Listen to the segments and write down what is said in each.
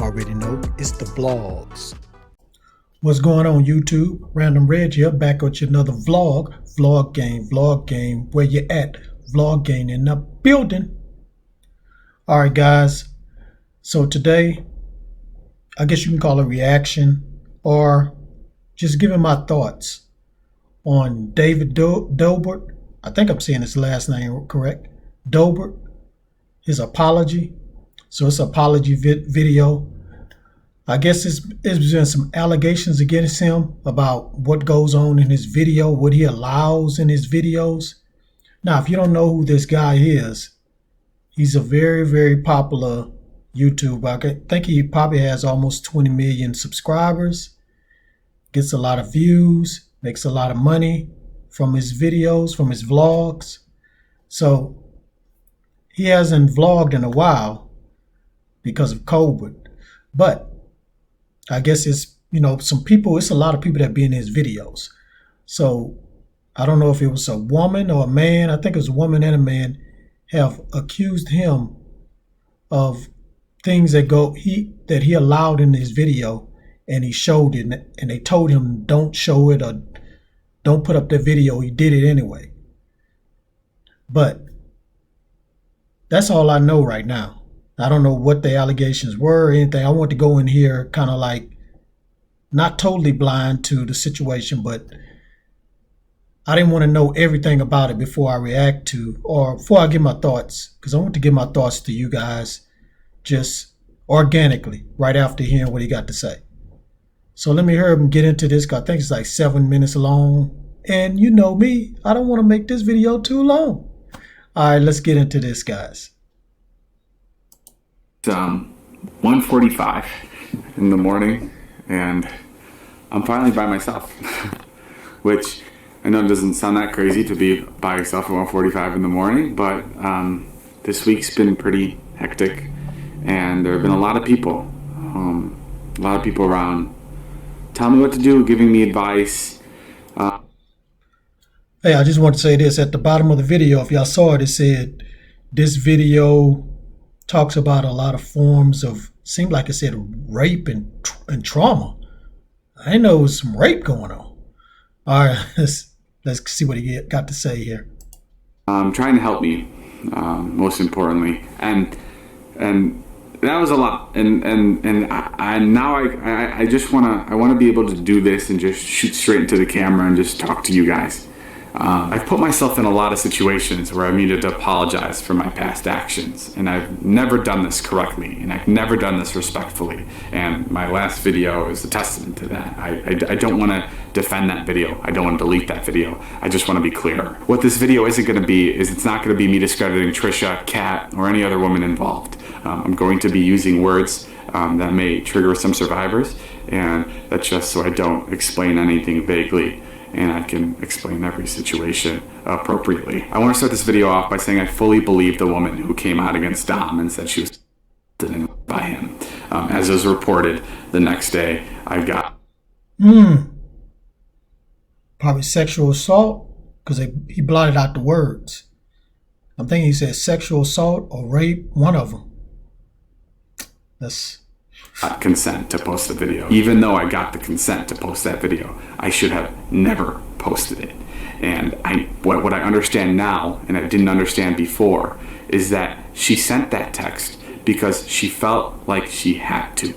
already know, it's the vlogs. What's going on, YouTube? Random Reg here, back with another vlog game, where you at? Vlog game in the building. Alright guys, so today, I guess you can call it reaction, or just giving my thoughts on David Dobrik. I think I'm saying his last name correct. Dobrik, his apology. So it's an apology video. I guess it's been some allegations against him about what goes on in his video, what he allows in his videos. Now, if you don't know who this guy is, he's a very, very popular YouTuber. I think he probably has almost 20 million subscribers, gets a lot of views, makes a lot of money from his videos, from his vlogs. So he hasn't vlogged in a while because of COVID. But I guess it's, it's a lot of people that be in his videos. So I don't know if it was a woman or a man. I think it was a woman and a man have accused him of things that he allowed in his video, and he showed it, and they told him don't show it or don't put up that video. He did it anyway. But that's all I know right now. I don't know what the allegations were or anything. I want to go in here kind of like not totally blind to the situation, but I didn't want to know everything about it before I react to, or before I give my thoughts, because I want to give my thoughts to you guys just organically right after hearing what he got to say. So let me hurry up and get into this, because I think it's like 7 minutes long. And you know me, I don't want to make this video too long. All right, let's get into this, guys. It's 1:45 in the morning, and I'm finally by myself, which I know doesn't sound that crazy to be by yourself at 1:45 in the morning, but this week's been pretty hectic, and there have been a lot of people around telling me what to do, giving me advice. Hey, I just want to say this at the bottom of the video. If y'all saw it, it said this video talks about a lot of forms of, seemed like it said rape and trauma. I didn't know there was some rape going on. All right, let's see what he got to say here. Trying to help me, most importantly, and that was a lot. And I just want to be able to do this and just shoot straight into the camera and just talk to you guys. I've put myself in a lot of situations where I've needed to apologize for my past actions, and I've never done this correctly, and I've never done this respectfully, and my last video is a testament to that. I don't want to defend that video. I don't want to delete that video. I just want to be clear. What this video isn't going to be is it's not going to be me discrediting Trisha, Kat, or any other woman involved. I'm going to be using words that may trigger some survivors, and that's just so I don't explain anything vaguely, and I can explain every situation appropriately. I want to start this video off by saying I fully believe the woman who came out against Dom and said she was by him. As was reported the next day, I got probably sexual assault, because he blotted out the words. I'm thinking he said sexual assault or rape, one of them. That's consent to post the video. Even though I got the consent to post that video, I should have never posted it. And what I understand now, and I didn't understand before, is that she sent that text because she felt like she had to,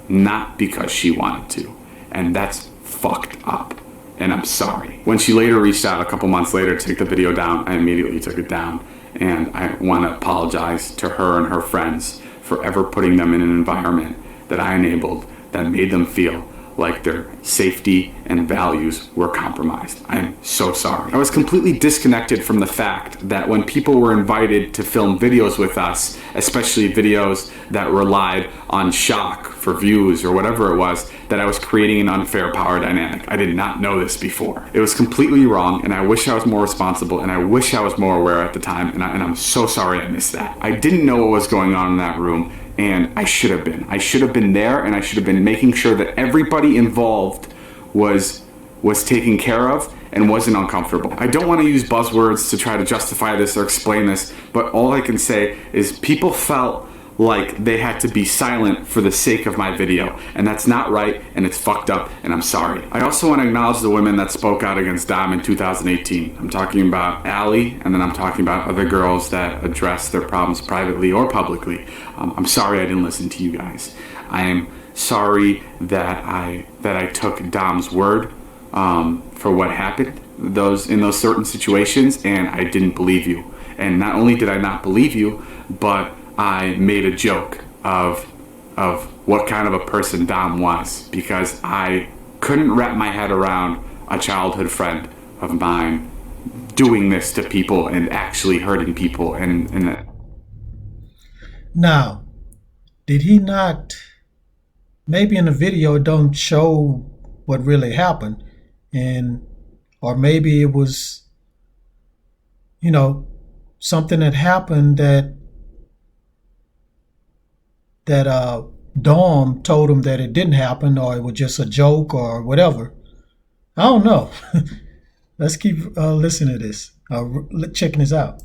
not because she wanted to. And that's fucked up. And I'm sorry. When she later reached out a couple months later to take the video down, I immediately took it down. And I want to apologize to her and her friends for ever putting them in an environment that I enabled that made them feel like their safety and values were compromised. I'm so sorry. I was completely disconnected from the fact that when people were invited to film videos with us, especially videos that relied on shock for views or whatever it was, that I was creating an unfair power dynamic. I did not know this before. It was completely wrong, and I wish I was more responsible, and I wish I was more aware at the time, and I'm so sorry I missed that. I didn't know what was going on in that room, and I should have been. I should have been there, and I should have been making sure that everybody involved was taken care of and wasn't uncomfortable. I don't want to use buzzwords to try to justify this or explain this, but all I can say is people felt like they had to be silent for the sake of my video, and that's not right, and it's fucked up, and I'm sorry. I also want to acknowledge the women that spoke out against Dom in 2018. I'm talking about Allie, and then I'm talking about other girls that address their problems privately or publicly. I'm sorry I didn't listen to you guys. I am sorry that I took Dom's word for what happened in those certain situations, and I didn't believe you. And not only did I not believe you, but I made a joke of what kind of a person Dom was, because I couldn't wrap my head around a childhood friend of mine doing this to people and actually hurting people. And Now, did he not, maybe in the video it don't show what really happened, or maybe it was, something that happened that Dom told him that it didn't happen, or it was just a joke or whatever. I don't know. Let's keep listening to this, checking this out.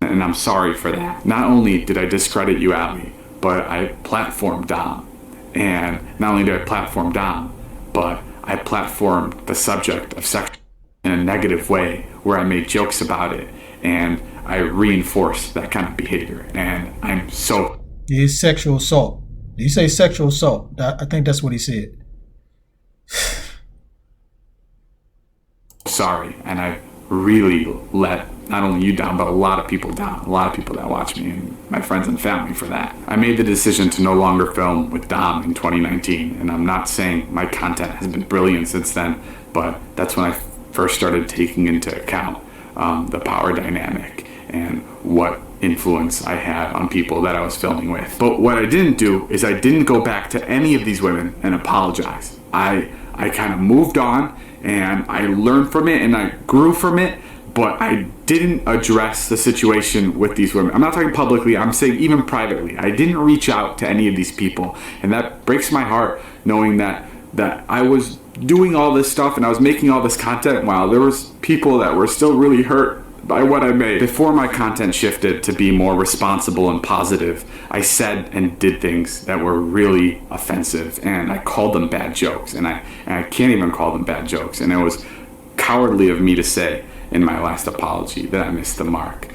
And I'm sorry for that. Not only did I discredit you, Allie, but I platformed Dom. And not only did I platform Dom, but I platformed the subject of sex in a negative way, where I made jokes about it, and I reinforced that kind of behavior. And I'm so... It's sexual assault. Did he say sexual assault? I think that's what he said. sorry, and I really let not only you down, but a lot of people down, a lot of people that watch me and my friends and family for that. I made the decision to no longer film with Dom in 2019, and I'm not saying my content has been brilliant since then, but that's when I first started taking into account the power dynamic and what influence I had on people that I was filming with. But what I didn't do is I didn't go back to any of these women and apologize. I kind of moved on, and I learned from it and I grew from it, but I didn't address the situation with these women. I'm not talking publicly, I'm saying even privately. I didn't reach out to any of these people, and that breaks my heart, knowing that I was doing all this stuff and I was making all this content while there was people that were still really hurt by what I made. Before my content shifted to be more responsible and positive, I said and did things that were really offensive, and I called them bad jokes, and I can't even call them bad jokes, and it was cowardly of me to say in my last apology that I missed the mark,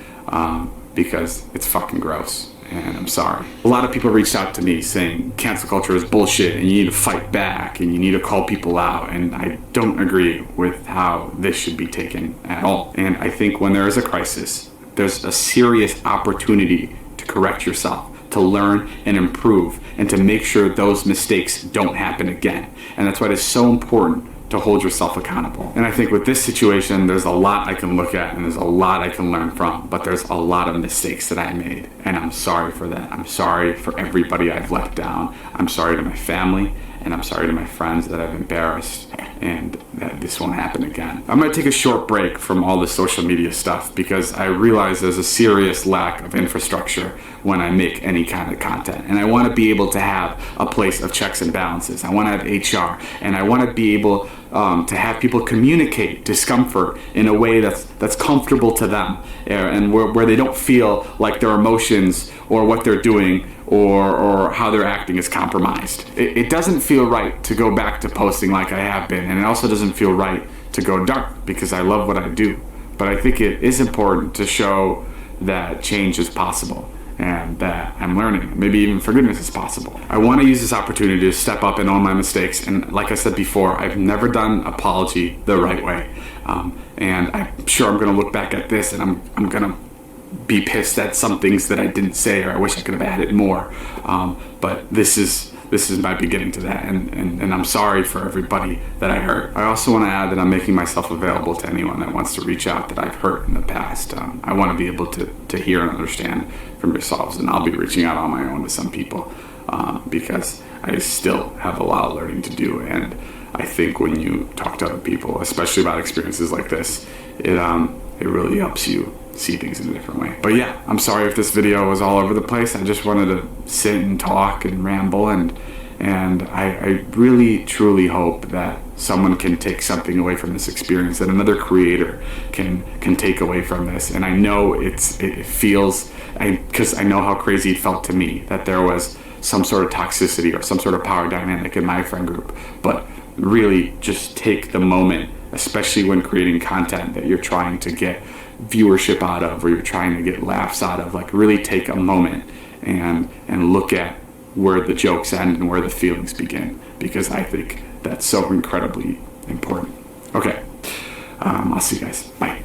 because it's fucking gross, and I'm sorry. A lot of people reached out to me saying cancel culture is bullshit and you need to fight back and you need to call people out, and I don't agree with how this should be taken at all. And I think when there is a crisis, there's a serious opportunity to correct yourself, to learn and improve, and to make sure those mistakes don't happen again. And that's why it is so important to hold yourself accountable. And I think with this situation, there's a lot I can look at and there's a lot I can learn from, but there's a lot of mistakes that I made, and I'm sorry for that. I'm sorry for everybody I've let down. I'm sorry to my family, and I'm sorry to my friends that I've embarrassed, and that this won't happen again. I'm gonna take a short break from all the social media stuff because I realize there's a serious lack of infrastructure when I make any kind of content. And I wanna be able to have a place of checks and balances. I wanna have HR, and I wanna be able to have people communicate discomfort in a way that's comfortable to them, and where they don't feel like their emotions or what they're doing or how they're acting is compromised. It doesn't feel right to go back to posting like I have been, and it also doesn't feel right to go dark because I love what I do. But I think it is important to show that change is possible and that I'm learning, maybe even forgiveness is possible. I want to use this opportunity to step up and own my mistakes, and like I said before, I've never done apology the right way, and I'm sure I'm going to look back at this and I'm going to be pissed at some things that I didn't say, or I wish I could have added more, but this is my beginning to that, and I'm sorry for everybody that I hurt. I also want to add that I'm making myself available to anyone that wants to reach out that I've hurt in the past. I want to be able to hear and understand from yourselves, and I'll be reaching out on my own to some people, because I still have a lot of learning to do, and I think when you talk to other people, especially about experiences like this, it really helps you see things in a different way. But yeah, I'm sorry if this video was all over the place. I just wanted to sit and talk and ramble, and I really truly hope that someone can take something away from this experience, that another creator can take away from this. And I know it feels, because I know how crazy it felt to me, that there was some sort of toxicity or some sort of power dynamic in my friend group. But really just take the moment, especially when creating content that you're trying to get viewership out of, or you're trying to get laughs out of, like really take a moment and look at where the jokes end and where the feelings begin, because I think that's so incredibly important. Okay, I'll see you guys. Bye.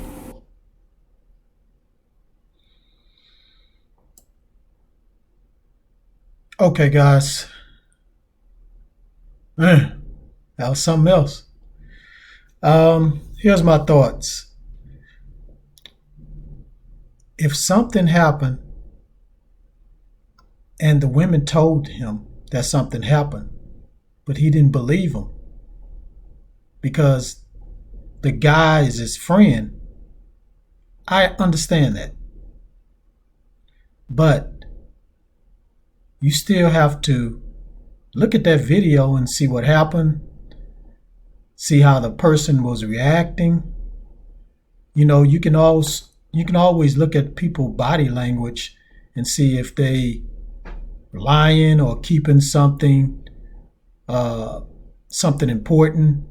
Okay, guys. That was something else. Here's my thoughts. If something happened and the women told him that something happened, but he didn't believe them because the guy is his friend, I understand that. But you still have to look at that video and see what happened, see how the person was reacting. You know, you can always look at people's body language and see if they lying or keeping something important,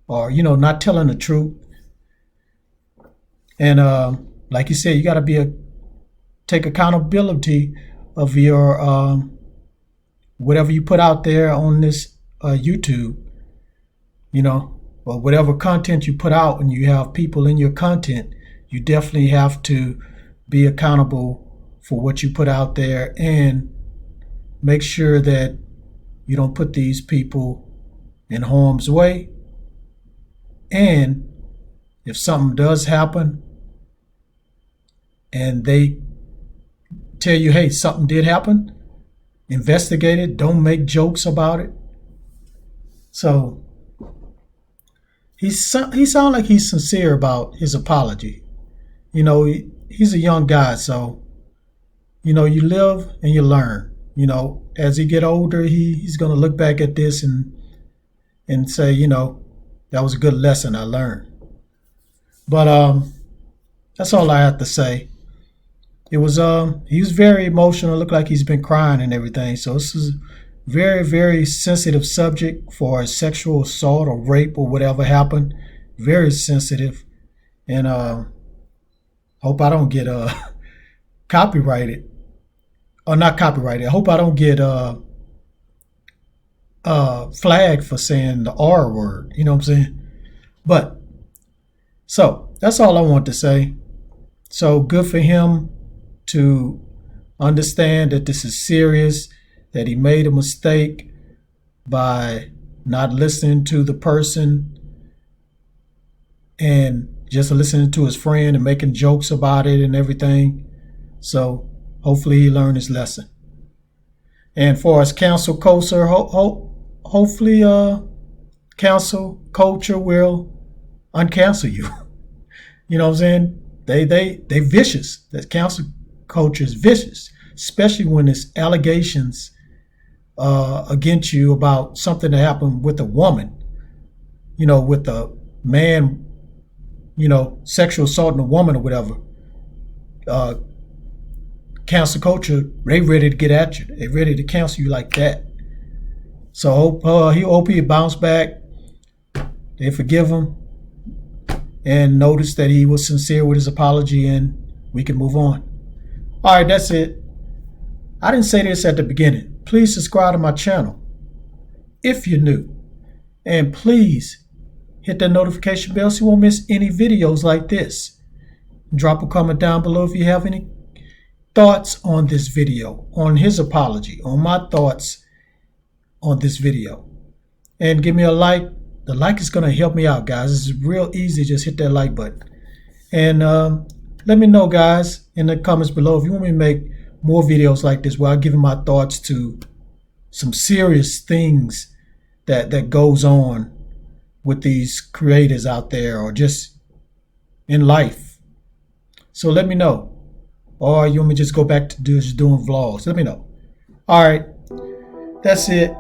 or not telling the truth. And like you said, you got to take accountability of your whatever you put out there on this YouTube, or whatever content you put out, and you have people in your content, you definitely have to be accountable for what you put out there, and make sure that you don't put these people in harm's way. And if something does happen and they tell you, hey, something did happen, investigate it, don't make jokes about it. So he sounds like he's sincere about his apology. He's a young guy, so you live and you learn. As he get older, he's going to look back at this and say, that was a good lesson I learned. But that's all I have to say. It was he was very emotional, looked like he's been crying and everything. So this is a very, very sensitive subject for sexual assault or rape or whatever happened. Very sensitive. And hope I don't get copyrighted. Or not copyrighted. I hope I don't get flagged for saying the R word. You know what I'm saying? But so that's all I want to say. So good for him to understand that this is serious, that he made a mistake by not listening to the person and just listening to his friend and making jokes about it and everything. So hopefully he learned his lesson. And for his cancel culture, hopefully cancel culture will uncancel you. You know what I'm saying? They vicious. That cancel culture is vicious, especially when it's allegations against you about something that happened with a woman, with a man, sexual assaulting a woman or whatever. Cancel culture, they ready to get at you. They ready to cancel you like that. So hope he bounce back. They forgive him and notice that he was sincere with his apology, and we can move on. All right, that's it. I didn't say this at the beginning. Please subscribe to my channel if you're new. And please hit that notification bell so you won't miss any videos like this. Drop a comment down below if you have any thoughts on this video, on his apology, on my thoughts on this video. And give me a like. The like is going to help me out, guys. It's real easy. Just hit that like button. And let me know, guys, in the comments below if you want me to make more videos like this where I give my thoughts to some serious things that goes on with these creators out there or just in life. So let me know. Or you want me to just go back to just doing vlogs? Let me know. All right. That's it.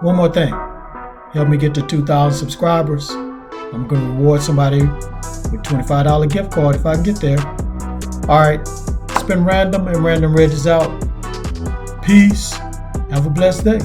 One more thing. Help me get to 2,000 subscribers. I'm going to reward somebody with $25 gift card if I can get there. All right. It's been Random, and Random Red is out. Peace. Have a blessed day.